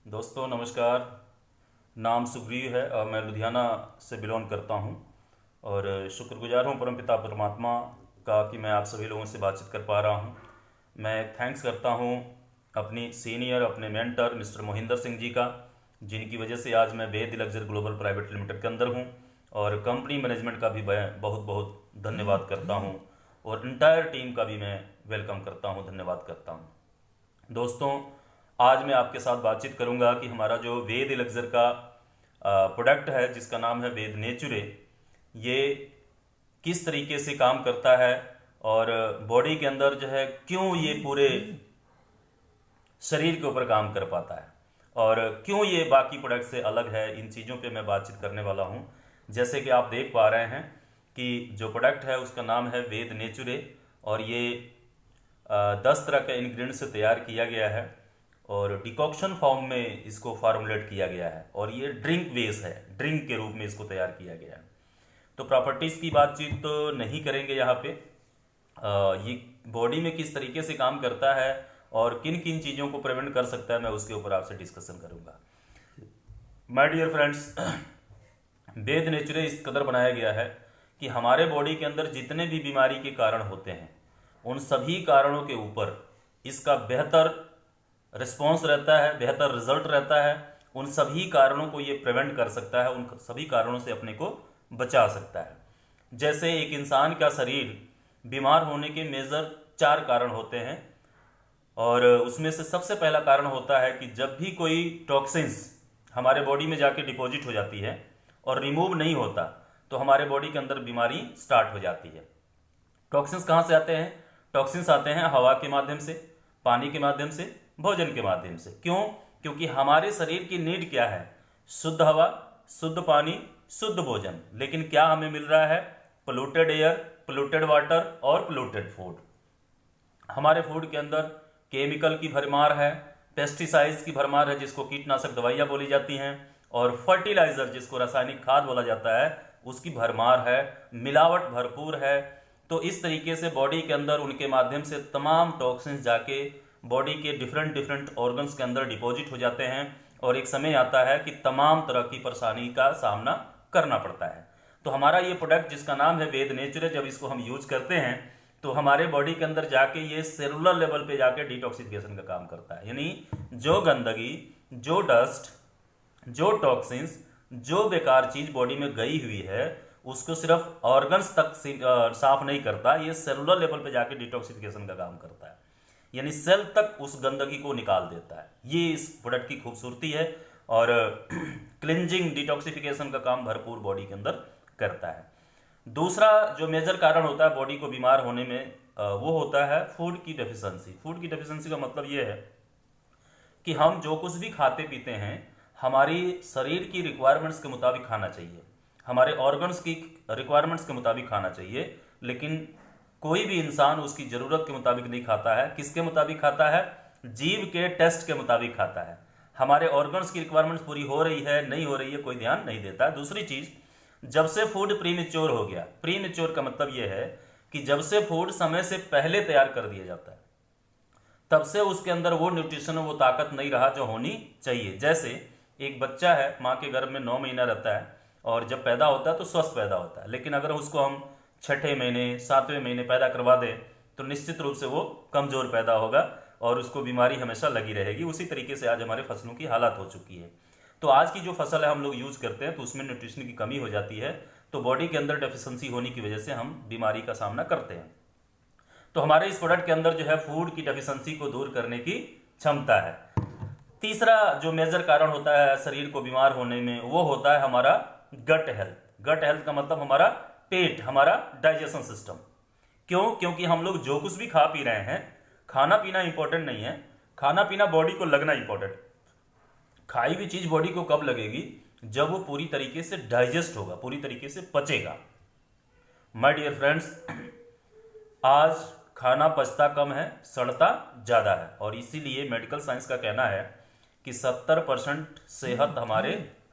दोस्तों नमस्कार। नाम सुग्रीव है और मैं लुधियाना से बिलोंग करता हूं। और शुक्रगुजार हूं परमपिता परमात्मा का कि मैं आप सभी लोगों से बातचीत कर पा रहा हूं। मैं थैंक्स करता हूं अपनी सीनियर अपने मेंटर मिस्टर मोहिंदर सिंह जी का, जिनकी वजह से आज मैं वेद लग्जरी ग्लोबल प्राइवेट लिमिटेड के अंदर हूं। और कंपनी मैनेजमेंट का भी मैं बहुत बहुत धन्यवाद करता हूं और इंटायर टीम का भी मैं वेलकम करता हूं, धन्यवाद करता हूं। दोस्तों, आज मैं आपके साथ बातचीत करूंगा कि हमारा जो वेद एलेक्सर का प्रोडक्ट है जिसका नाम है वेद नेचुरे, ये किस तरीके से काम करता है और बॉडी के अंदर जो है क्यों ये पूरे शरीर के ऊपर काम कर पाता है और क्यों ये बाकी प्रोडक्ट से अलग है। इन चीज़ों पे मैं बातचीत करने वाला हूँ। जैसे कि आप देख पा रहे हैं कि जो प्रोडक्ट है उसका नाम है वेद नेचुरे और ये 10 तरह के इंग्रेडिएंट से तैयार किया गया है और डिकॉक्शन फॉर्म में इसको फार्मूलेट किया गया है और ये ड्रिंक बेस है, ड्रिंक के रूप में इसको तैयार किया गया है। तो प्रॉपर्टीज़ की बातचीत तो नहीं करेंगे यहाँ पे। ये बॉडी में किस तरीके से काम करता है और किन किन चीज़ों को प्रिवेंट कर सकता है, मैं उसके ऊपर आपसे डिस्कशन करूँगा। माय डियर फ्रेंड्स, वेद नेचुरे इस कदर बनाया गया है कि हमारे बॉडी के अंदर जितने भी बीमारी के कारण होते हैं उन सभी कारणों के ऊपर इसका बेहतर रिस्पॉन्स रहता है, बेहतर रिजल्ट रहता है। उन सभी कारणों को ये प्रिवेंट कर सकता है, उन सभी कारणों से अपने को बचा सकता है। जैसे एक इंसान का शरीर बीमार होने के मेजर 4 कारण होते हैं और उसमें से सबसे पहला कारण होता है कि जब भी कोई टॉक्सिन्स हमारे बॉडी में जाके डिपॉजिट हो जाती है और रिमूव नहीं होता तो हमारे बॉडी के अंदर बीमारी स्टार्ट हो जाती है। टॉक्सिन्स कहाँ से आते हैं? टॉक्सिन्स आते हैं हवा के माध्यम से, पानी के माध्यम से, भोजन के माध्यम से। क्यों? क्योंकि हमारे शरीर की नीड क्या है? शुद्ध हवा, शुद्ध पानी, शुद्ध भोजन। लेकिन क्या हमें मिल रहा है? पोल्यूटेड एयर, पोल्यूटेड वाटर और पोल्यूटेड फूड। हमारे फूड के अंदर केमिकल की भरमार है, पेस्टिसाइड्स की भरमार है जिसको कीटनाशक दवाइयाँ बोली जाती हैं, और फर्टिलाइजर जिसको रासायनिक खाद बोला जाता है उसकी भरमार है, मिलावट भरपूर है। तो इस तरीके से बॉडी के अंदर उनके माध्यम से तमाम टॉक्सिन्स जाके बॉडी के डिफरेंट ऑर्गन्स के अंदर डिपॉजिट हो जाते हैं और एक समय आता है कि तमाम तरह की परेशानी का सामना करना पड़ता है। तो हमारा ये प्रोडक्ट जिसका नाम है वेद नेचुरे, जब इसको हम यूज करते हैं तो हमारे बॉडी के अंदर जाके ये सेलुलर लेवल पे जाके डिटॉक्सिफिकेशन का काम करता है। यानी जो गंदगी, जो डस्ट, जो टॉक्सिन्स, जो बेकार चीज बॉडी में गई हुई है उसको सिर्फ ऑर्गन्स तक साफ नहीं करता, ये सेलुलर लेवल पे जाके डिटॉक्सिफिकेशन का काम करता है। यानी सेल तक उस गंदगी को निकाल देता है। ये इस प्रोडक्ट की खूबसूरती है और क्लिंजिंग डिटॉक्सिफिकेशन का काम भरपूर बॉडी के अंदर करता है। दूसरा जो मेजर कारण होता है बॉडी को बीमार होने में, वो होता है फूड की डेफिशिएंसी। फूड की डेफिशिएंसी का मतलब ये है कि हम जो कुछ भी खाते पीते हैं हमारी शरीर की रिक्वायरमेंट्स के मुताबिक खाना चाहिए, हमारे ऑर्गन्स की रिक्वायरमेंट्स के मुताबिक खाना चाहिए। लेकिन कोई भी इंसान उसकी जरूरत के मुताबिक नहीं खाता है। किसके मुताबिक खाता है? जीव के टेस्ट के मुताबिक खाता है। हमारे ऑर्गन्स की रिक्वायरमेंट्स पूरी हो रही है नहीं हो रही है कोई ध्यान नहीं देता। दूसरी चीज, जब से फूड प्रीमेच्योर हो गया, प्रीमेच्योर का मतलब यह है कि जब से फूड समय से पहले तैयार कर दिया जाता है तब से उसके अंदर वो न्यूट्रिशन, वो ताकत नहीं रहा जो होनी चाहिए। जैसे एक बच्चा है, माँ के गर्भ में 9 महीना रहता है और जब पैदा होता है तो स्वस्थ पैदा होता है। लेकिन अगर उसको हम 6ठे महीने 7वें महीने पैदा करवा दें तो निश्चित रूप से वो कमजोर पैदा होगा और उसको बीमारी हमेशा लगी रहेगी। उसी तरीके से आज हमारे फसलों की हालत हो चुकी है। तो आज की जो फसल है हम लोग यूज करते हैं तो उसमें न्यूट्रिशन की कमी हो जाती है, तो बॉडी के अंदर डेफिशिएंसी होने की वजह से हम बीमारी का सामना करते हैं। तो हमारे इस प्रोडक्ट के अंदर जो है फूड की डेफिशिएंसी को दूर करने की क्षमता है। तीसरा जो मेजर कारण होता है शरीर को बीमार होने में वो होता है हमारा गट हेल्थ। गट हेल्थ का मतलब हमारा पेट, हमारा डाइजेशन सिस्टम। क्यों? क्योंकि हम लोग जो कुछ भी खा पी रहे हैं, खाना पीना इंपॉर्टेंट नहीं है, खाना पीना बॉडी को लगना इंपॉर्टेंट। खाई हुई चीज बॉडी को कब लगेगी? जब वो पूरी तरीके से डाइजेस्ट होगा, पूरी तरीके से पचेगा। माय डियर फ्रेंड्स, आज खाना पचता कम है, सड़ता ज्यादा है और इसीलिए मेडिकल साइंस का कहना है कि 70% सेहत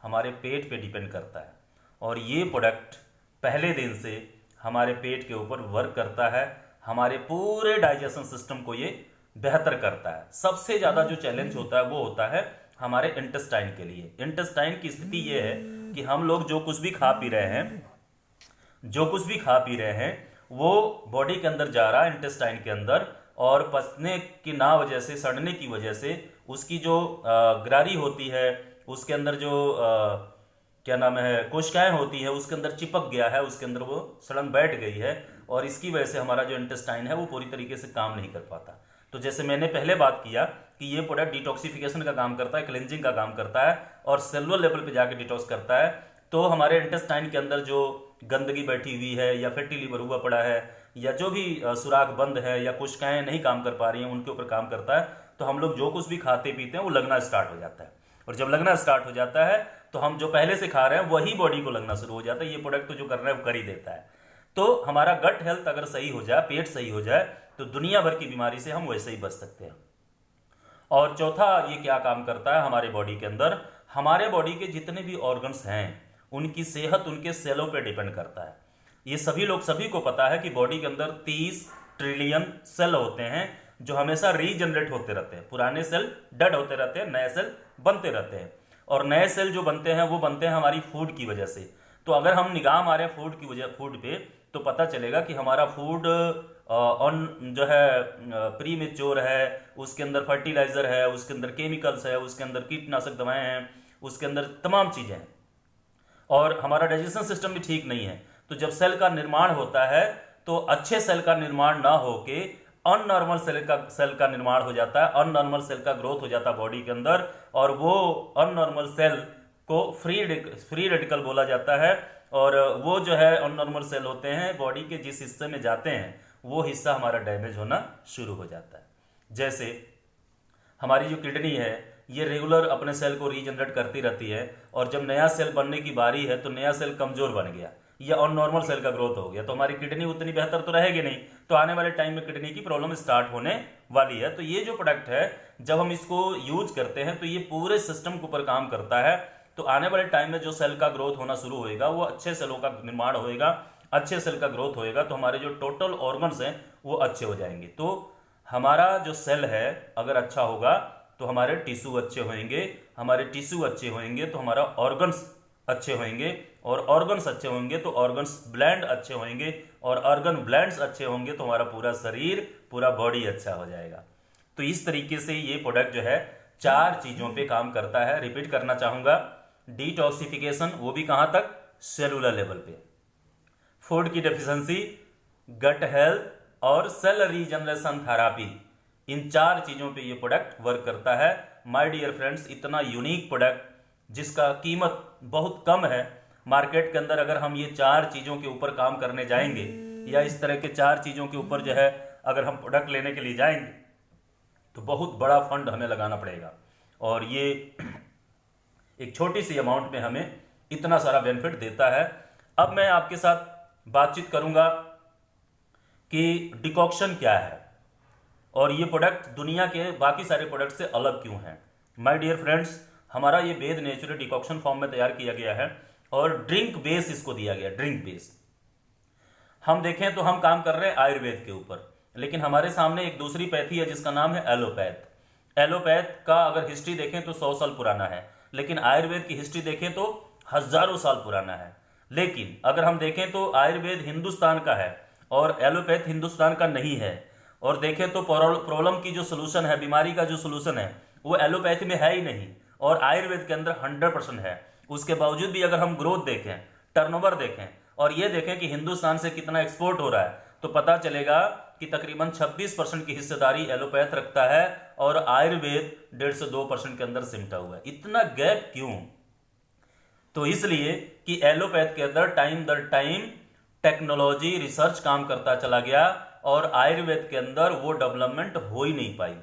हमारे पेट पे डिपेंड करता है। और ये प्रोडक्ट पहले दिन से हमारे पेट के ऊपर वर्क करता है, हमारे पूरे डाइजेशन सिस्टम को ये बेहतर करता है। सबसे ज्यादा जो चैलेंज होता है वो होता है हमारे इंटेस्टाइन के लिए। इंटेस्टाइन की स्थिति ये है कि हम लोग जो कुछ भी खा पी रहे हैं, जो कुछ भी खा पी रहे हैं वो बॉडी के अंदर जा रहा है, इंटेस्टाइन के अंदर, और पचने की ना वजह से, सड़ने की वजह से उसकी जो ग्रारी होती है, उसके अंदर जो क्या नाम है, कोशिकाएं होती है, उसके अंदर चिपक गया है, उसके अंदर वो सड़न बैठ गई है, और इसकी वजह से हमारा जो इंटेस्टाइन है वो पूरी तरीके से काम नहीं कर पाता। तो जैसे मैंने पहले बात किया कि ये प्रोडक्ट डिटॉक्सिफिकेशन का काम करता है, क्लेंजिंग का काम करता है, और सेलुलर लेवल पे जाके डिटॉक्स करता है। तो हमारे इंटेस्टाइन के अंदर जो गंदगी बैठी हुई है, या फैटी लीवर हुआ पड़ा है, या जो भी सुराख बंद है, या कोशिकाएं नहीं काम कर पा रही हैं, उनके ऊपर काम करता है। तो हम लोग जो कुछ भी खाते पीते हैं वो लगना स्टार्ट हो जाता है, और जब लगना स्टार्ट हो जाता है तो हम जो पहले से खा रहे हैं वही बॉडी को लगना शुरू हो जाता है। ये प्रोडक्ट तो जो कर रहा है वो कर ही देता है। तो हमारा गट हेल्थ अगर सही हो जाए, पेट सही हो जाए, तो दुनिया भर की बीमारी से हम वैसे ही बच सकते हैं। और चौथा, ये क्या काम करता है हमारे बॉडी के अंदर, हमारे बॉडी के जितने भी ऑर्गन्स हैं उनकी सेहत उनके सेलों पे डिपेंड करता है। ये सभी को पता है कि बॉडी के अंदर 30 ट्रिलियन सेल होते हैं जो हमेशा रीजनरेट होते रहते हैं। पुराने सेल डेड होते रहते हैं, नए सेल बनते रहते हैं, और नए सेल जो बनते हैं वो बनते हैं हमारी फूड की वजह से। तो अगर हम निगाह मारे फूड पे, तो पता चलेगा कि हमारा फूड ऑन जो है प्री मेच्योर है, उसके अंदर फर्टिलाइजर है, उसके अंदर केमिकल्स है, उसके अंदर कीटनाशक दवाएं हैं, उसके अंदर तमाम चीजें हैं, और हमारा डाइजेशन सिस्टम भी ठीक नहीं है। तो जब सेल का निर्माण होता है तो अच्छे सेल का निर्माण ना होके अननॉर्मल सेल का निर्माण हो जाता है, अननॉर्मल सेल का ग्रोथ हो जाता है बॉडी के अंदर, और वो अननॉर्मल सेल को फ्री रेडिकल बोला जाता है। और वो जो है अननॉर्मल सेल होते हैं, बॉडी के जिस हिस्से में जाते हैं वो हिस्सा हमारा डैमेज होना शुरू हो जाता है। जैसे हमारी जो किडनी है ये रेगुलर अपने सेल को रीजनरेट करती रहती है, और जब नया सेल बनने की बारी है तो नया सेल कमजोर बन गया या अननॉर्मल सेल का ग्रोथ हो गया, तो हमारी किडनी उतनी बेहतर तो रहेगी नहीं, तो आने वाले टाइम में किडनी की प्रॉब्लम स्टार्ट होने वाली है। तो ये जो प्रोडक्ट है जब हम इसको यूज करते हैं तो ये पूरे सिस्टम के ऊपर काम करता है। तो आने वाले टाइम में जो सेल का ग्रोथ होना शुरू होएगा वो अच्छे सेलों का निर्माण होएगा, अच्छे सेल का ग्रोथ होएगा, तो हमारे जो टोटल ऑर्गन्स हैं वो अच्छे हो जाएंगे। तो हमारा जो सेल है अगर अच्छा होगा तो हमारे टिश्यू अच्छे होंगे, हमारे टिश्यू अच्छे होंगे तो हमारा ऑर्गन्स अच्छे होंगे, और ऑर्गन्स अच्छे होंगे तो ऑर्गन्स ब्लेंड अच्छे होंगे, और ऑर्गन ब्लेंड्स अच्छे होंगे तो हमारा पूरा शरीर, पूरा बॉडी अच्छा हो जाएगा। तो इस तरीके से ये प्रोडक्ट जो है 4 चीजों पे काम करता है। रिपीट करना चाहूंगा, डिटॉक्सिफिकेशन, वो भी कहां तक, सेलुलर लेवल पे, फूड की डेफिशिएंसी, गट हेल्थ, और सेल रीजनरेशन थेरापी, इन 4 चीजों पे ये प्रोडक्ट वर्क करता है। माय डियर फ्रेंड्स, इतना यूनिक प्रोडक्ट जिसका कीमत बहुत कम है मार्केट के अंदर, अगर हम ये 4 चीजों के ऊपर काम करने जाएंगे, या इस तरह के 4 चीजों के ऊपर जो है अगर हम प्रोडक्ट लेने के लिए जाएंगे तो बहुत बड़ा फंड हमें लगाना पड़ेगा, और ये एक छोटी सी अमाउंट में हमें इतना सारा बेनिफिट देता है। अब मैं आपके साथ बातचीत करूंगा कि डिकॉक्शन क्या है, और ये प्रोडक्ट दुनिया के बाकी सारे प्रोडक्ट से अलग क्यों है। माय डियर फ्रेंड्स, हमारा ये वेद नेचुरल डिकॉक्शन फॉर्म में तैयार किया गया है, और ड्रिंक बेस इसको दिया गया, ड्रिंक बेस। हम देखें तो हम काम कर रहे हैं आयुर्वेद के ऊपर, लेकिन हमारे सामने एक दूसरी पैथी है जिसका नाम है एलोपैथ। एलोपैथ का अगर हिस्ट्री देखें तो 100 साल पुराना है, लेकिन आयुर्वेद की हिस्ट्री देखें तो हजारों साल पुराना है। लेकिन अगर हम देखें तो आयुर्वेद हिंदुस्तान का है और एलोपैथ हिंदुस्तान का नहीं है। और देखें तो प्रॉब्लम की जो सोल्यूशन है, बीमारी का जो सोल्यूशन है, वो एलोपैथी में है ही नहीं, और आयुर्वेद के अंदर 100% है। उसके बावजूद भी अगर हम ग्रोथ देखें, टर्नओवर देखें, और ये देखें कि हिंदुस्तान से कितना एक्सपोर्ट हो रहा है, तो पता चलेगा कि तकरीबन 26% की हिस्सेदारी एलोपैथ रखता है, और आयुर्वेद 1.5 से 2% के अंदर सिमटा हुआ है। इतना गैप क्यों? तो इसलिए कि एलोपैथ के अंदर टाइम दर टाइम टेक्नोलॉजी, रिसर्च काम करता चला गया, और आयुर्वेद के अंदर वो डेवलपमेंट हो ही नहीं पाई।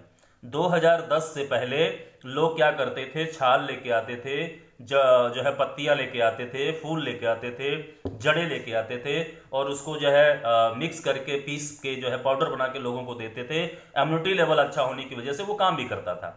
2010 से पहले लोग क्या करते थे, छाल लेके आते थे, जो है पत्तियां लेके आते थे, फूल लेके आते थे, जड़ें लेके आते थे, और उसको जो है मिक्स करके पीस के जो है पाउडर बना के लोगों को देते थे। इम्यूनिटी लेवल अच्छा होने की वजह से वो काम भी करता था।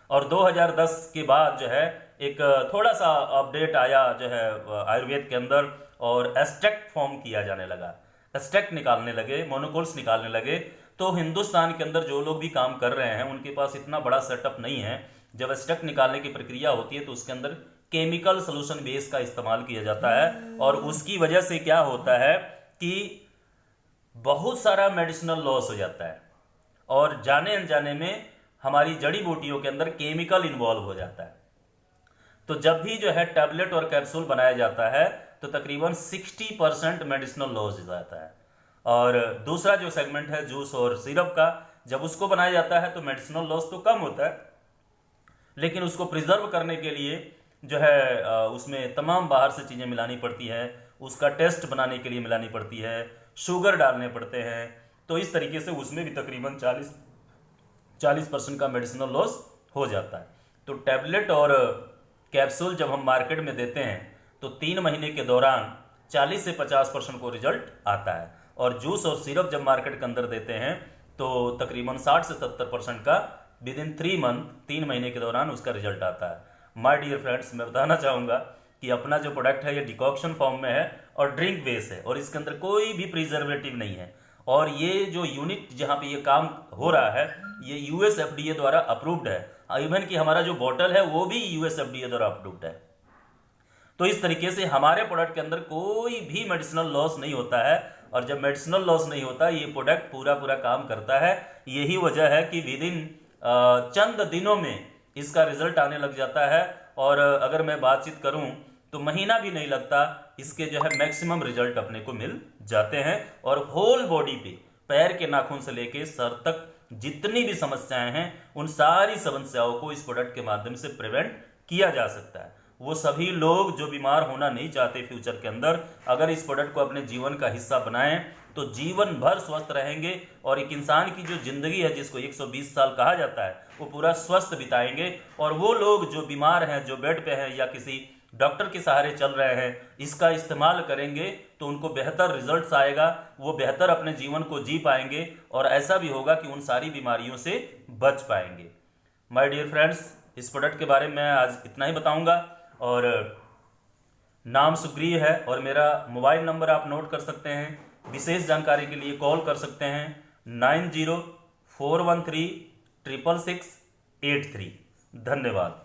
और 2010 के बाद जो है एक थोड़ा सा अपडेट आया जो है आयुर्वेद के अंदर, और एक्सट्रैक्ट फॉर्म किया जाने लगा, एक्सट्रैक्ट निकालने लगे, मोनोकोल्स निकालने लगे। तो हिंदुस्तान के अंदर जो लोग भी काम कर रहे हैं उनके पास इतना बड़ा सेटअप नहीं है जब स्टक निकालने की प्रक्रिया होती है तो उसके अंदर केमिकल सोल्यूशन बेस का इस्तेमाल किया जाता है, और उसकी वजह से क्या होता है कि बहुत सारा मेडिसिनल लॉस हो जाता है, और जाने अनजाने में हमारी जड़ी बूटियों के अंदर केमिकल इन्वॉल्व हो जाता है। तो जब भी जो है टैबलेट और कैप्सूल बनाया जाता है तो तकरीबन 60% मेडिसिनल लॉस हो जाता है। और दूसरा जो सेगमेंट है जूस और सिरप का, जब उसको बनाया जाता है तो मेडिसिनल लॉस तो कम होता है, लेकिन उसको प्रिजर्व करने के लिए जो है उसमें तमाम बाहर से चीज़ें मिलानी पड़ती है, उसका टेस्ट बनाने के लिए मिलानी पड़ती है, शुगर डालने पड़ते हैं। तो इस तरीके से उसमें भी तकरीबन 40% का मेडिसिनल लॉस हो जाता है। तो टैबलेट और कैप्सूल जब हम मार्केट में देते हैं तो 3 महीने के दौरान 40 से 50% को रिजल्ट आता है, और जूस और सिरप जब मार्केट के अंदर देते हैं तो तकरीबन 60 से 70% का विद इन 3 मंथ, 3 महीने के दौरान उसका रिजल्ट आता है। माय डियर फ्रेंड्स, मैं बताना चाहूँगा कि अपना जो प्रोडक्ट है ये डिकॉक्शन फॉर्म में है और ड्रिंक बेस है, और इसके अंदर कोई भी प्रिजर्वेटिव नहीं है। और ये जो यूनिट जहाँ पे ये काम हो रहा है ये यूएस एफडीए द्वारा अप्रूव्ड है, इवन कि हमारा जो बॉटल है वो भी यूएस एफडीए द्वारा अप्रूव्ड है। तो इस तरीके से हमारे प्रोडक्ट के अंदर कोई भी मेडिसिनल लॉस नहीं होता है, और जब मेडिसिनल लॉस नहीं होता ये प्रोडक्ट पूरा काम करता है। यही वजह है कि विद इन चंद दिनों में इसका रिजल्ट आने लग जाता है, और अगर मैं बातचीत करूं तो महीना भी नहीं लगता, इसके जो है मैक्सिमम रिजल्ट अपने को मिल जाते हैं। और होल बॉडी पे, पैर के नाखून से लेके सर तक जितनी भी समस्याएं हैं उन सारी समस्याओं को इस प्रोडक्ट के माध्यम से प्रिवेंट किया जा सकता है। वो सभी लोग जो बीमार होना नहीं चाहते फ्यूचर के अंदर, अगर इस प्रोडक्ट को अपने जीवन का हिस्सा बनाएं तो जीवन भर स्वस्थ रहेंगे, और एक इंसान की जो जिंदगी है जिसको 120 साल कहा जाता है वो पूरा स्वस्थ बिताएंगे। और वो लोग जो बीमार हैं, जो बेड पे हैं या किसी डॉक्टर के सहारे चल रहे हैं, इसका इस्तेमाल करेंगे तो उनको बेहतर रिजल्ट्स आएगा, वो बेहतर अपने जीवन को जी पाएंगे, और ऐसा भी होगा कि उन सारी बीमारियों से बच पाएंगे। माय डियर फ्रेंड्स, इस प्रोडक्ट के बारे में आज इतना ही बताऊंगा, और नाम सुग्रीव है और मेरा मोबाइल नंबर आप नोट कर सकते हैं। विशेष जानकारी के लिए कॉल कर सकते हैं 9041366683। धन्यवाद।